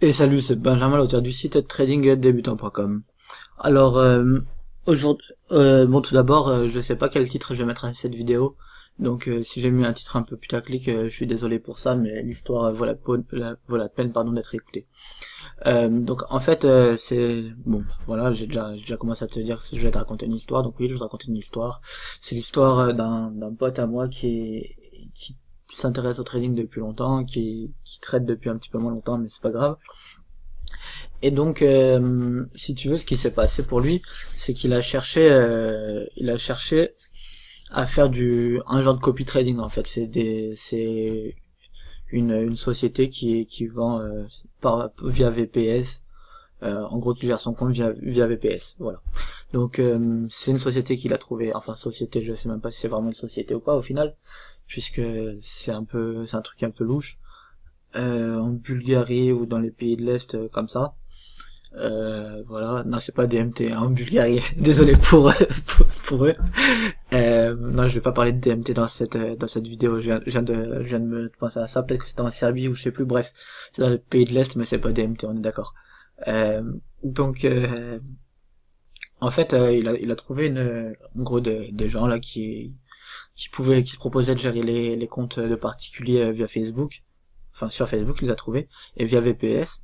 Et salut, c'est Benjamin, l'auteur du site tradingdebutant.com. Alors, aujourd'hui, bon, tout d'abord, je sais pas quel titre je vais mettre à cette vidéo, donc si j'ai mis un titre un peu putaclic, je suis désolé pour ça, mais l'histoire vaut la peine, pardon, d'être écoutée. Donc en fait, c'est bon, voilà, j'ai déjà commencé à te dire que je vais te raconter une histoire, donc oui, je vais te raconter une histoire. C'est l'histoire d'un pote à moi qui s'intéresse au trading depuis longtemps, qui trade depuis un petit peu moins longtemps, mais c'est pas grave. Et donc, si tu veux, ce qui s'est passé pour lui, c'est qu'il a cherché à faire un genre de copy trading en fait. C'est une société qui vend via VPS. En gros, qui gère son compte via VPS. Voilà. Donc, c'est une société qu'il a trouvé. Enfin, société, je sais même pas si c'est vraiment une société ou pas au final, puisque c'est un truc un peu louche. En Bulgarie ou dans les pays de l'Est comme ça. Voilà, non c'est pas DMT hein, en Bulgarie, désolé pour eux. Non, je vais pas parler de DMT dans cette vidéo, je viens de me penser à ça, peut-être que c'était en Serbie ou je sais plus, bref, c'est dans les pays de l'Est mais c'est pas DMT, on est d'accord. Donc en fait il a trouvé en gros des gens là qui se proposaient de gérer les comptes de particuliers via Facebook, enfin sur Facebook il les a trouvés, et via VPS.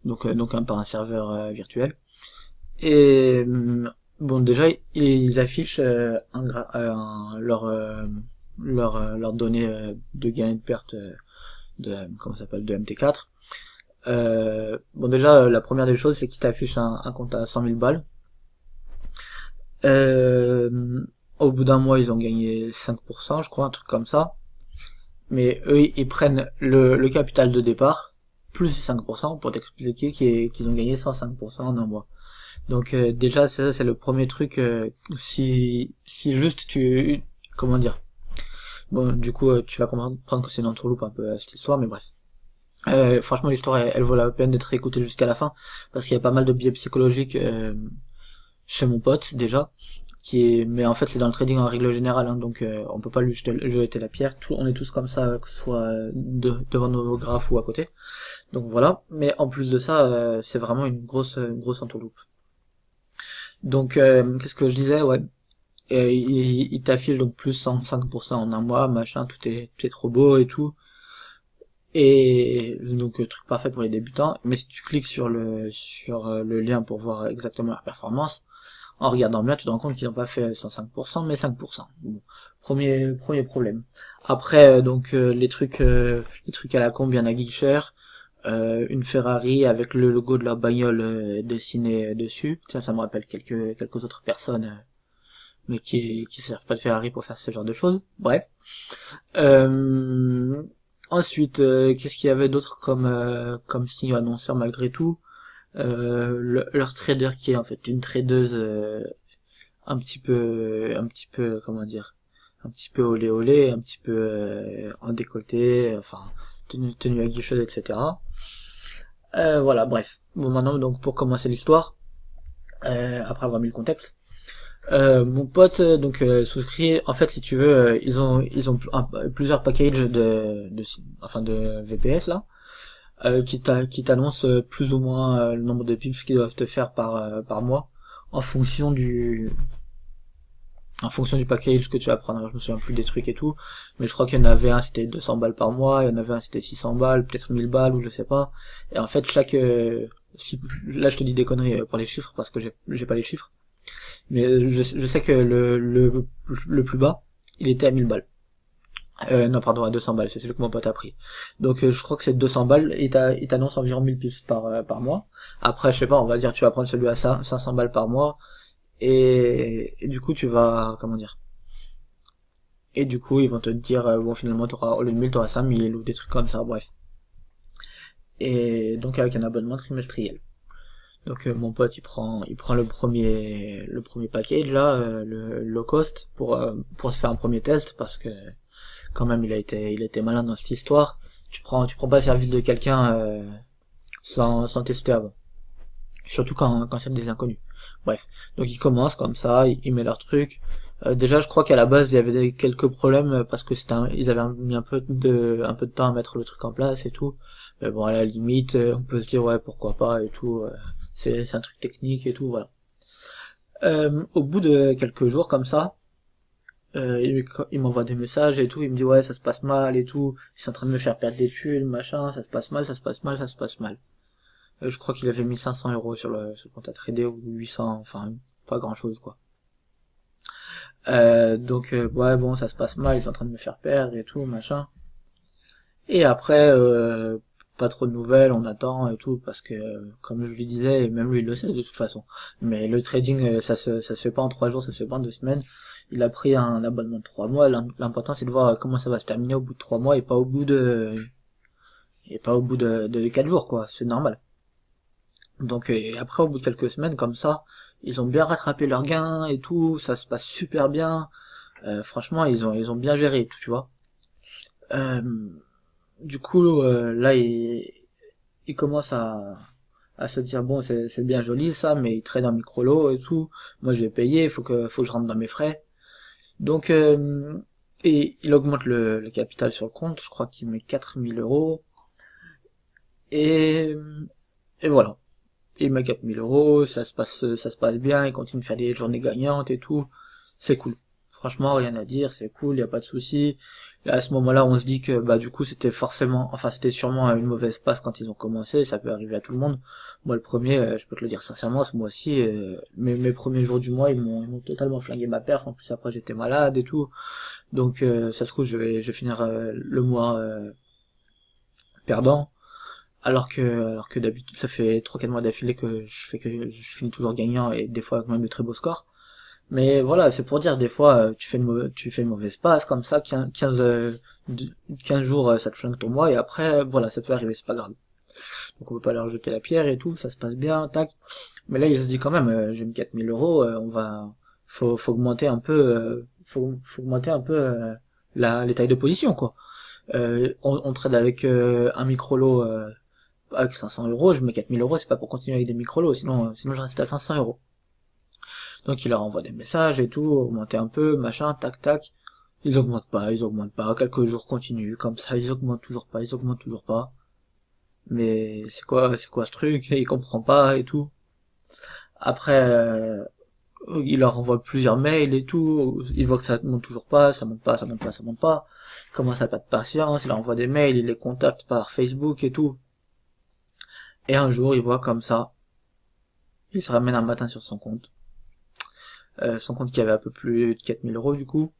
Donc par un serveur virtuel. Et bon, déjà ils affichent leurs données de gain et de perte comment ça s'appelle, de MT4. Bon, déjà la première des choses, c'est qu'ils t'affichent un compte à 100 000 balles. Au bout d'un mois ils ont gagné 5%, je crois, un truc comme ça. Mais eux ils prennent le capital de départ plus 5% pour t'expliquer qu'ils ont gagné 105% en un mois. Donc déjà ça c'est le premier truc. Si juste comment dire, bon du coup tu vas comprendre que c'est une entourloupe un peu cette histoire, mais bref. Franchement l'histoire elle vaut la peine d'être écoutée jusqu'à la fin parce qu'il y a pas mal de biais psychologiques chez mon pote déjà, mais en fait c'est dans le trading en règle générale, hein, donc on peut pas lui jeter la pierre. On est tous comme ça, que ce soit devant nos graphes ou à côté. Donc voilà, mais en plus de ça, c'est vraiment une grosse entourloupe. Donc qu'est-ce que je disais, ouais, il t'affiche donc plus 105% en un mois, machin, tout est trop beau et tout. Et donc truc parfait pour les débutants. Mais si tu cliques sur le lien pour voir exactement leur performance, en regardant bien, tu te rends compte qu'ils n'ont pas fait 105%, mais 5%. Bon, premier problème. Après, donc les trucs à la con bien à Geekshare, une Ferrari avec le logo de la bagnole dessiné dessus. Ça me rappelle quelques autres personnes, mais qui servent pas de Ferrari pour faire ce genre de choses. Bref. Ensuite, qu'est-ce qu'il y avait d'autre comme signe annonceur malgré tout? Leur trader qui est en fait une tradeuse un petit peu comment dire, un petit peu olé olé, un petit peu en décolleté, enfin tenue à guicheuse, etc. Voilà, bref. Bon, maintenant donc pour commencer l'histoire, après avoir mis le contexte, mon pote donc souscrit, en fait si tu veux, ils ont plusieurs packages de VPS là, qui t'annonce plus ou moins le nombre de pips qu'ils doivent te faire par mois en fonction du package que tu vas prendre. Alors, je me souviens plus des trucs et tout, mais je crois qu'il y en avait un c'était 200 balles par mois, il y en avait un c'était 600 balles, peut-être 1000 balles ou je sais pas. Et en fait là je te dis des conneries pour les chiffres parce que j'ai pas les chiffres, mais je sais que le plus bas il était à 1000 balles. Non, pardon, à 200 balles, c'est celui que mon pote a pris. Donc je crois que c'est 200 balles et il t'annonce environ 1000 pips par mois. Après, je sais pas, on va dire tu vas prendre celui à 500 balles par mois et du coup tu vas, comment dire, et du coup ils vont te dire bon finalement au lieu de 1000 t'auras 5000 ou des trucs comme ça, bref. Et donc avec un abonnement trimestriel. Donc mon pote il prend le premier package là, le low cost pour se faire un premier test parce que quand même il a été malin dans cette histoire. Tu prends pas le service de quelqu'un sans tester avant, surtout quand c'est des inconnus. Bref, donc ils commencent comme ça, ils mettent leur truc. Déjà je crois qu'à la base il y avait quelques problèmes parce que ils avaient mis un peu de temps à mettre le truc en place et tout, Mais bon, à la limite, on peut se dire ouais pourquoi pas et tout, c'est un truc technique et tout, voilà. Au bout de quelques jours comme ça, il m'envoie des messages et tout, il me dit ouais ça se passe mal et tout, ils sont en train de me faire perdre des thunes, machin, ça se passe mal, ça se passe mal, ça se passe mal. Je crois qu'il avait mis 500 € sur le compte à trader ou 800, enfin pas grand chose quoi. Donc ouais bon ça se passe mal, ils sont en train de me faire perdre et tout, machin. Et après pas trop de nouvelles, on attend et tout, parce que comme je lui disais, et même lui il le sait de toute façon, mais le trading ça se fait pas en 3 jours, ça se fait pas en 2 semaines. Il a pris un abonnement de 3 mois, l'important c'est de voir comment ça va se terminer au bout de 3 mois et pas au bout de 4 jours quoi, c'est normal. Donc et après au bout de quelques semaines comme ça, ils ont bien rattrapé leurs gains et tout, ça se passe super bien. Franchement ils ont bien géré et tout, tu vois. Euh, du coup là il commence à se dire bon c'est bien joli ça, mais il trade en micro lot et tout. Moi je vais payer, faut que je rentre dans mes frais. Donc et il augmente le capital sur le compte, je crois qu'il met 4000 € et et voilà. Il met 4000 €, ça se passe bien, il continue de faire des journées gagnantes et tout, c'est cool. Franchement, rien à dire, c'est cool, y a pas de souci. Et à ce moment-là, on se dit que bah du coup c'était sûrement une mauvaise passe quand ils ont commencé, ça peut arriver à tout le monde. Moi le premier, je peux te le dire sincèrement, ce mois-ci, mes premiers jours du mois, ils m'ont totalement flingué ma perf. En plus après j'étais malade et tout, donc ça se trouve je vais finir le mois perdant. Alors que d'habitude, ça fait 3-4 mois d'affilée que je finis toujours gagnant et des fois avec même de très beaux scores. Mais voilà, c'est pour dire, des fois, tu fais une mauvaise passe comme ça, 15 jours, ça te flingue ton mois et après, voilà, ça peut arriver, c'est pas grave. Donc on peut pas leur jeter la pierre et tout, ça se passe bien, tac. Mais là, il se dit quand même, j'ai mis 4000 €, faut augmenter un peu, faut augmenter un peu les tailles de position, quoi. On trade avec un micro lot avec 500 €, je mets 4000 €, c'est pas pour continuer avec des micro-lots, sinon je reste à 500 €. Donc il leur envoie des messages et tout, augmenter un peu, machin, tac tac. Ils augmentent pas, quelques jours continuent, comme ça, ils augmentent toujours pas, ils augmentent toujours pas. Mais c'est quoi ce truc? Il comprend pas et tout. Après, il leur envoie plusieurs mails et tout, il voit que ça monte toujours pas, ça monte pas, ça monte pas, ça monte pas. Il commence à perdre patience, il leur envoie des mails, il les contacte par Facebook et tout. Et un jour, il voit comme ça, il se ramène un matin sur son compte. Son compte qui avait un peu plus de 4000 € du coup.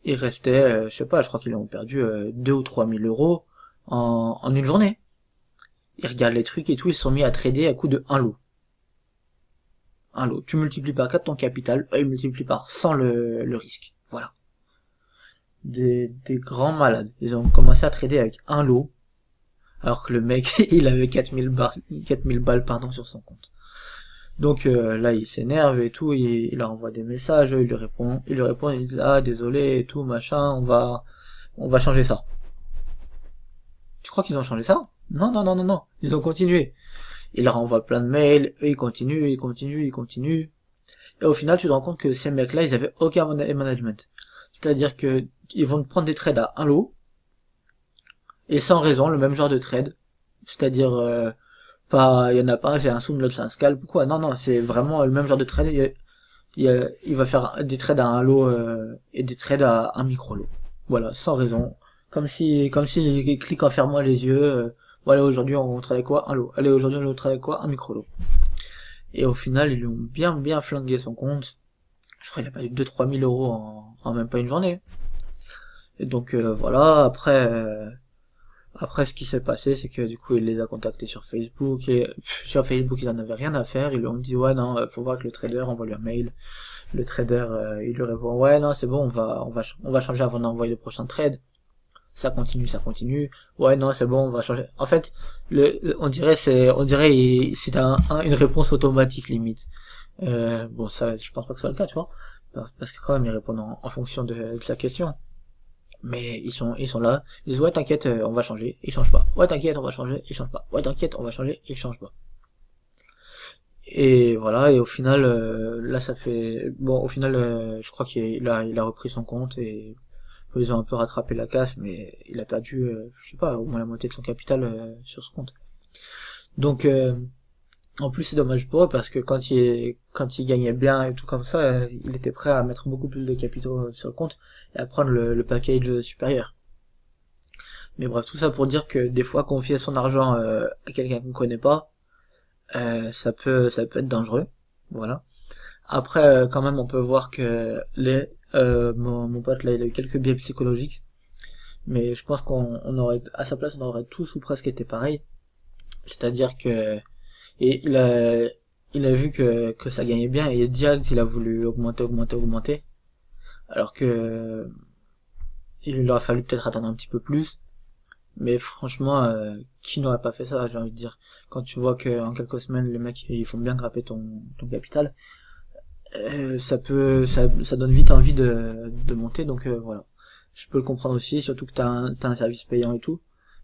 Il restait, je sais pas, je crois qu'ils ont perdu 2 ou 3000 € en une journée. Ils regardent les trucs et tout, ils se sont mis à trader à coup de un lot. Un lot. Tu multiplies par 4 ton capital, eux ils multiplient par 100 le risque. Voilà. Des grands malades. Ils ont commencé à trader avec un lot, alors que le mec, il avait 4000 balles pardon, sur son compte. Donc là il s'énerve et tout, il leur envoie des messages, il dit ah désolé et tout machin, on va changer ça. Tu crois qu'ils ont changé ça? Non non non non non, ils ont continué. Il leur envoie plein de mails, eux ils continuent, ils continuent, ils continuent. Et au final tu te rends compte que ces mecs là ils avaient aucun management. C'est-à-dire que ils vont prendre des trades à un lot, et sans raison, le même genre de trade. C'est-à-dire pas, il y en a pas un c'est un swing, l'autre c'est un scalp ou quoi. Non non, c'est vraiment le même genre de trade. Il va faire des trades à un lot et des trades à un micro lot. Voilà, sans raison. Comme si il clique en fermant les yeux. Voilà, aujourd'hui on trade quoi? Un lot. Allez, aujourd'hui on trade quoi? Un micro lot. Et au final, ils lui ont bien flingué son compte. Je crois qu'il a perdu 2-3 000 € en même pas une journée. Et donc voilà, après, ce qui s'est passé, c'est que du coup, il les a contactés sur Facebook, et sur Facebook, ils en avaient rien à faire, ils lui ont dit, ouais, non, faut voir que le trader envoie lui un mail. Le trader, il lui répond, ouais, non, c'est bon, on va changer avant d'envoyer le prochain trade. Ça continue. Ouais, non, c'est bon, on va changer. En fait, on dirait, c'est une réponse automatique, limite. Bon, ça, je pense pas que ce soit le cas, tu vois. Parce que quand même, ils répondent en fonction de sa question. Mais ils sont là, ils disent ouais t'inquiète on va changer, ils changent pas. Ouais t'inquiète on va changer, ils changent pas. Ouais t'inquiète on va changer, ils changent pas. Et voilà, et au final là ça fait bon au final je crois qu'il a repris son compte et ils ont un peu rattrapé la casse, mais il a perdu, je sais pas, au moins la moitié de son capital sur ce compte. Donc en plus c'est dommage pour eux parce que quand il gagnait bien et tout comme ça, il était prêt à mettre beaucoup plus de capitaux sur le compte et à prendre le package supérieur. Mais bref, tout ça pour dire que des fois confier son argent à quelqu'un qu'on connaît pas, ça peut être dangereux. Voilà. Après quand même on peut voir que mon pote là il a eu quelques biais psychologiques, mais je pense qu'on aurait à sa place on aurait tous ou presque été pareil. C'est-à-dire que et il a vu que ça gagnait bien et direct il a voulu augmenter, alors que il aurait fallu peut-être attendre un petit peu plus. Mais franchement, qui n'aurait pas fait ça, j'ai envie de dire. Quand tu vois que en quelques semaines les mecs ils font bien grapper ton capital, ça donne vite envie de monter. Donc voilà, je peux le comprendre aussi, surtout que t'as un service payant et tout.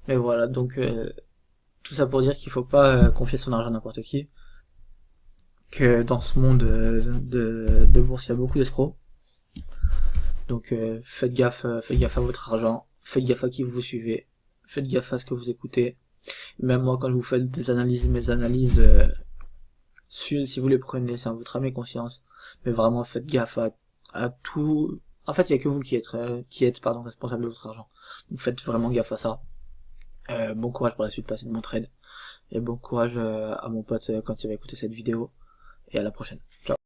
Mais voilà, donc tout ça pour dire qu'il faut pas confier son argent à n'importe qui, que dans ce monde de bourse il y a beaucoup d'escrocs. Donc faites gaffe à votre argent, faites gaffe à qui vous suivez, faites gaffe à ce que vous écoutez. Même moi quand je vous fais mes analyses, si vous les prenez, c'est en votre âme et conscience. Mais vraiment faites gaffe à tout. En fait il y a que vous qui êtes responsable de votre argent. Donc faites vraiment gaffe à ça. Bon courage pour la suite, passez de bon trade. Et bon courage à mon pote quand il va écouter cette vidéo. Et à la prochaine. Ciao.